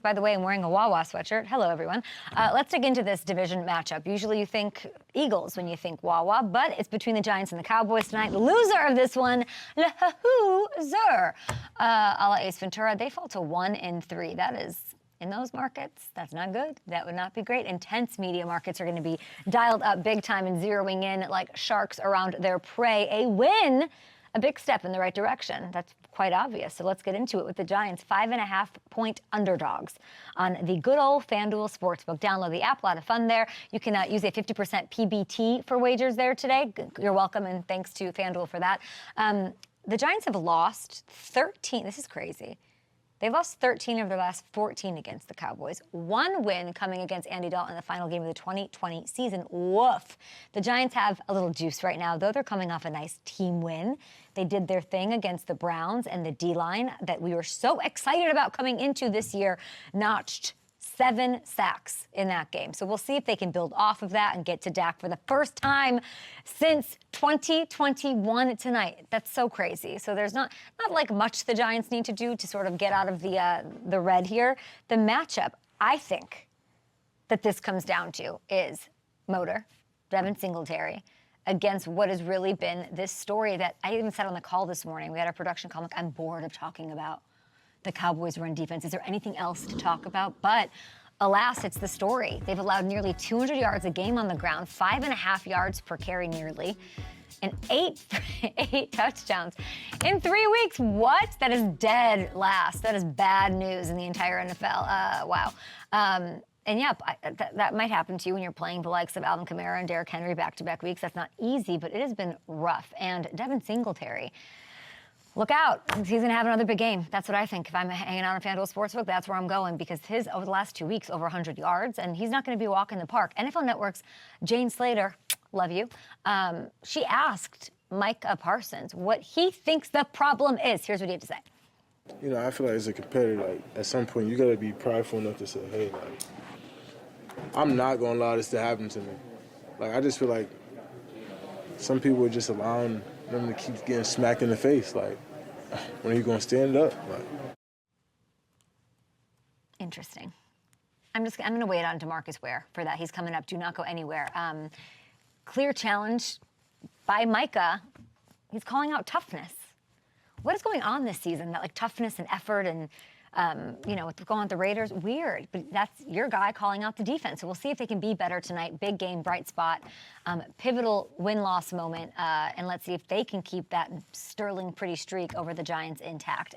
By the way, I'm wearing a Wawa sweatshirt. Hello, everyone. Let's dig into this division matchup. Usually you think Eagles when you think Wawa, but it's between the Giants and the Cowboys tonight. The loser of this one, le loser, a la Ace Ventura, they fall to 1-3. That is, in those markets, that's not good. That would not be great. Intense media markets are going to be dialed up big time and zeroing in like sharks around their prey. A win, a big step in the right direction. That's quite obvious. So let's get into it with the Giants, 5.5-point underdogs on the good old FanDuel Sportsbook. Download the app, a lot of fun there. You can use a 50% PBT for wagers there today. You're welcome, and thanks to FanDuel for that. The Giants have lost 13. This is crazy. They've lost 13 of their last 14 against the Cowboys. One win coming against Andy Dalton in the final game of the 2020 season. Woof. The Giants have a little juice right now, though they're coming off a nice team win. They did their thing against the Browns, and the D-line that we were so excited about coming into this year notched 7 sacks in that game. So we'll see if they can build off of that and get to Dak for the first time since 2021 tonight. That's so crazy. So there's not like much the Giants need to do to sort of get out of the red here. The matchup, I think, that this comes down to is Motor, Devin Singletary, against what has really been this story that I even said on the call this morning. We had our production call. I'm bored of talking about the Cowboys' run defense. Is there anything else to talk about? But alas, it's the story. They've allowed nearly 200 yards a game on the ground, 5.5 yards per carry nearly, and eight touchdowns in 3 weeks. What? That is dead last. That is bad news in the entire NFL. Wow. And yeah, that might happen to you when you're playing the likes of Alvin Kamara and Derrick Henry back-to-back weeks. That's not easy, but it has been rough. And Devin Singletary, look out. He's going to have another big game. That's what I think. If I'm hanging out on FanDuel Sportsbook, that's where I'm going, because his, over the last 2 weeks, over 100 yards, and he's not going to be a walk in the park. NFL Network's Jane Slater, love you, she asked Micah Parsons what he thinks the problem is. Here's what he had to say. You know, I feel like as a competitor, like, at some point, you got to be prideful enough to say, hey, like, I'm not going to allow this to happen to me. Like, I just feel like some people are just allowing them to keep getting smacked in the face. Like, when are you going to stand up? Like, interesting. I'm going to wait on DeMarcus Ware for that. He's coming up. Do not go anywhere. Clear challenge by Micah. He's calling out toughness. What is going on this season? That like toughness and effort and you know, what's going on with the Raiders, weird. But that's your guy calling out the defense. So we'll see if they can be better tonight. Big game, bright spot, pivotal win-loss moment, and let's see if they can keep that sterling pretty streak over the Giants intact.